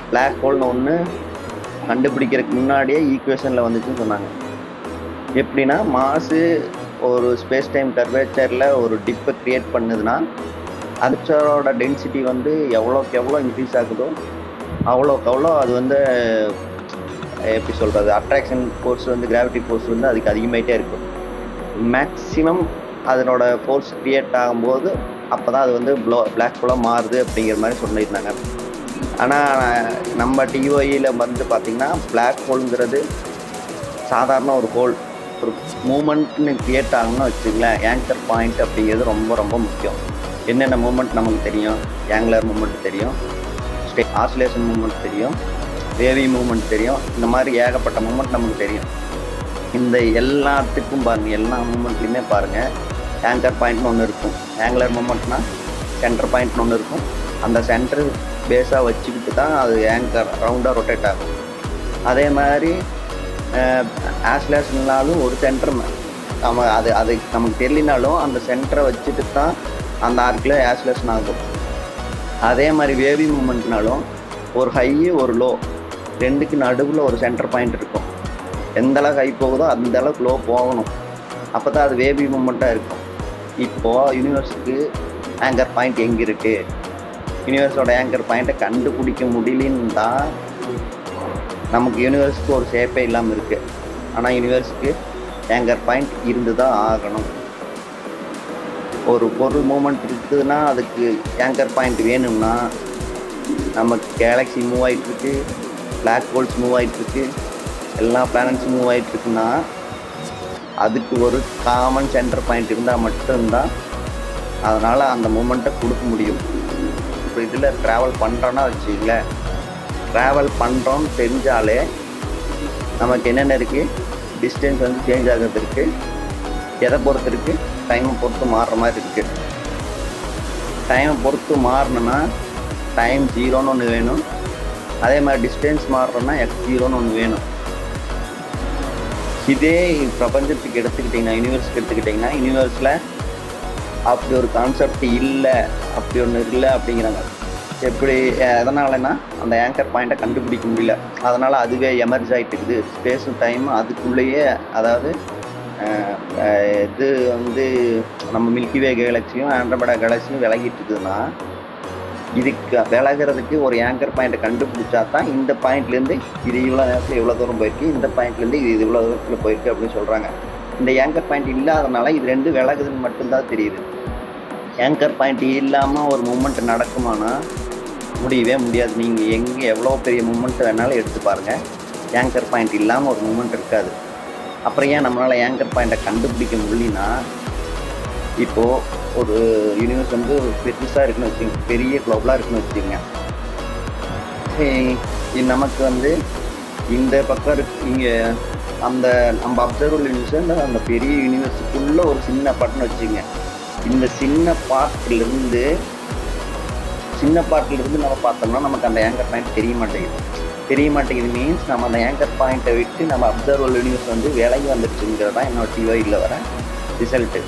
Black ஹோல்னு ஒன்று கண்டுபிடிக்கிறதுக்கு முன்னாடியே ஈக்குவேஷனில் வந்துச்சுன்னு சொன்னாங்க. எப்படின்னா மாசு ஒரு ஸ்பேஸ் டைம் கர்வேச்சரில் ஒரு டிப்பை க்ரியேட் பண்ணுதுன்னா அதோட டென்சிட்டி வந்து எவ்வளோக்கு எவ்வளோ இன்க்ரீஸ் ஆகுதோ அவ்வளோக்கு அவ்வளோ அது வந்து எப்படி சொல்கிறது, அட்ராக்ஷன் ஃபோர்ஸ் வந்து கிராவிட்டி ஃபோர்ஸ் வந்து அதுக்கு அதிகமாகிட்டே இருக்கும். மேக்ஸிமம் அதனோட ஃபோர்ஸ் க்ரியேட் ஆகும்போது அப்போ தான் அது வந்து பிளாக் ஹோலாக மாறுது அப்படிங்கிற மாதிரி சொல்லியிருந்தாங்க. ஆனால் நம்ம டிஓஇயில் வந்து பார்த்திங்கன்னா பிளாக் ஹோலுங்கிறது சாதாரண ஒரு ஹோல். ஒரு மூமெண்ட்னு க்ரியேட் ஆகணும்னு வச்சுங்களேன், ஆங்கர் பாயிண்ட் அப்படிங்கிறது ரொம்ப ரொம்ப முக்கியம். என்னென்ன மூமெண்ட் நமக்கு தெரியும்? ஆங்குலர் மூமெண்ட் தெரியும், ஆசிலேஷன் மூமெண்ட் தெரியும், வேவி மூமெண்ட் தெரியும். இந்த மாதிரி ஏகப்பட்ட மூமெண்ட் நமக்கு தெரியும். இந்த எல்லாத்துக்கும் பாருங்கள், எல்லா மூமெண்ட்லையுமே பாருங்கள் ஆங்கர் பாயிண்ட்னு ஒன்று இருக்கும். ஆங்குலர் மூமெண்ட்னா சென்டர் பாயிண்ட்னு ஒன்று இருக்கும். அந்த சென்டர் பேஸாக வச்சுக்கிட்டு தான் அது ஆங்கர் ரவுண்டாக ரொட்டேட் ஆகும். அதே மாதிரி ஆசிலேஷன்னாலும் ஒரு சென்டர் நம்ம அது நமக்கு தெரியலனாலும் அந்த சென்டரை வச்சுட்டு தான் அந்த ஆர்க்கில் ஆசிலேஷன் ஆகும். அதே மாதிரி வேவி மூமெண்ட்னாலும் ஒரு ஹை ஒரு லோ ரெண்டுக்கு நடுவில் ஒரு சென்டர் பாயிண்ட் இருக்கும். எந்த அளவுக்கு ஹை போகுதோ அந்த அளவுக்கு லோ போகணும், அப்போ தான் அது வேவி மூமெண்ட்டாக இருக்கும். இப்போது யூனிவர்ஸுக்கு ஆங்கர் பாயிண்ட் எங்கே இருக்குது, யூனிவர்ஸோட ஆங்கர் பாயிண்ட்டை கண்டுபிடிக்க முடியலன்னு தான் நமக்கு யூனிவர்ஸுக்கு ஒரு ஷேப்பே இல்லாமல் இருக்குது. ஆனால் யூனிவர்ஸுக்கு ஆங்கர் பாயிண்ட் இருந்து தான் ஆகணும். ஒரு பொருள் மூமெண்ட் இருக்குதுன்னா அதுக்கு ஆங்கர் பாயிண்ட் வேணும்னா, நமக்கு கேலக்ஸி மூவ் ஆகிட்டுருக்கு, பிளாக் ஹோல்ஸ் மூவ் ஆகிட்டுருக்கு, எல்லா பிளானட்ஸும் மூவ் ஆகிட்டுருக்குன்னா அதுக்கு ஒரு காமன் சென்டர் பாயிண்ட் இருந்தால் மட்டும்தான் அதனால் அந்த மூமெண்ட்டை கொடுக்க முடியும். இப்போ இதில் ட்ராவல் பண்ணுறோன்னா வச்சுங்களேன், ட்ராவல் பண்ணுறோன்னு தெரிஞ்சாலே நமக்கு என்னென்ன இருக்குது, டிஸ்டன்ஸ் வந்து சேஞ்ச் ஆகிறது இருக்குது, எதை பொறுத்து இருக்குது, டைமை பொறுத்து மாறுற மாதிரி இருக்குது. டைமை பொறுத்து மாறணுன்னா டைம் ஜீரோன்னு ஒன்று வேணும். அதே மாதிரி டிஸ்டன்ஸ் மாறுறோன்னா x0ன்னு ஒன்று வேணும். இதே பிரபஞ்சத்துக்கு எடுத்துக்கிட்டிங்கன்னா, யூனிவர்ஸுக்கு எடுத்துக்கிட்டிங்கன்னா, யூனிவர்ஸில் அப்படி ஒரு கான்செப்ட் இல்லை, அப்படி ஒன்று இல்லை அப்படிங்கிறாங்க. எப்படி எதனாலன்னா அந்த ஆங்கர் பாயிண்ட்டை கண்டுபிடிக்க முடியல, அதனால் அதுவே எமர்ஜ் ஆகிட்டு இருக்குது. ஸ்பேஸும் டைமும் அதுக்குள்ளேயே, அதாவது இது வந்து நம்ம மில்கிவே கேலக்ஸியும் ஆண்ட்ரோமேடா கேலக்ஸியும் விலகிட்டு இருக்குதுன்னா, இதுக்கு விலகிறதுக்கு ஒரு ஆங்கர் பாயிண்ட்டை கண்டுபிடிச்சா தான் இந்த பாயிண்ட்லேருந்து இது இவ்வளோ நேரத்தில் இவ்வளோ தூரம் போயிருக்கு, இந்த பாயிண்ட்லேருந்து இது இவ்வளோ தூரத்தில் போயிருக்கு அப்படின்னு சொல்கிறாங்க. இந்த ஆங்கர் பாயிண்ட் இல்லாதனால இது ரெண்டு விலகுதுன்னு மட்டும்தான் தெரியுது. ஆங்கர் பாயிண்ட் இல்லாமல் ஒரு மூமெண்ட் நடக்குமானா முடியவே முடியாது. நீங்கள் எங்கே எவ்வளோ பெரிய மூமெண்ட் வேணாலும் எடுத்து பாருங்கள், ஆங்கர் பாயிண்ட் இல்லாமல் ஒரு மூமெண்ட் இருக்காது. அப்புறம் ஏன் நம்மளால் ஆங்கர் பாயிண்ட்டை கண்டுபிடிக்க முடியலனா, இப்போது ஒரு யூனிவர்ஸ் வந்து பெருசாக இருக்குன்னு வச்சுக்கோங்க, பெரிய குளோபலாக இருக்குன்னு வச்சுக்கோங்க. நமக்கு வந்து இந்த பக்கம் இருக்கு, இங்கே அந்த நம்ம அப்சர்வபிள் யூனிவர்ஸ் அந்த பெரிய யூனிவர்ஸுக்குள்ளே ஒரு சின்ன பார்ட்னு வச்சுக்கோங்க. இந்த சின்ன பார்ட்டிலிருந்து நம்ம பார்த்தோம்னா நமக்கு அந்த ஆங்கர் பாயிண்ட் தெரிய மாட்டேங்குது. மீன்ஸ் நம்ம அந்த ஆங்கர் பாயிண்ட்டை விட்டு நம்ம அப்சர்வபிள் யூனிவர்ஸ் வந்து விலகி வந்துடுச்சுங்கிறது தான் என்னோட டிஓயில் வர ரிசல்ட்டு.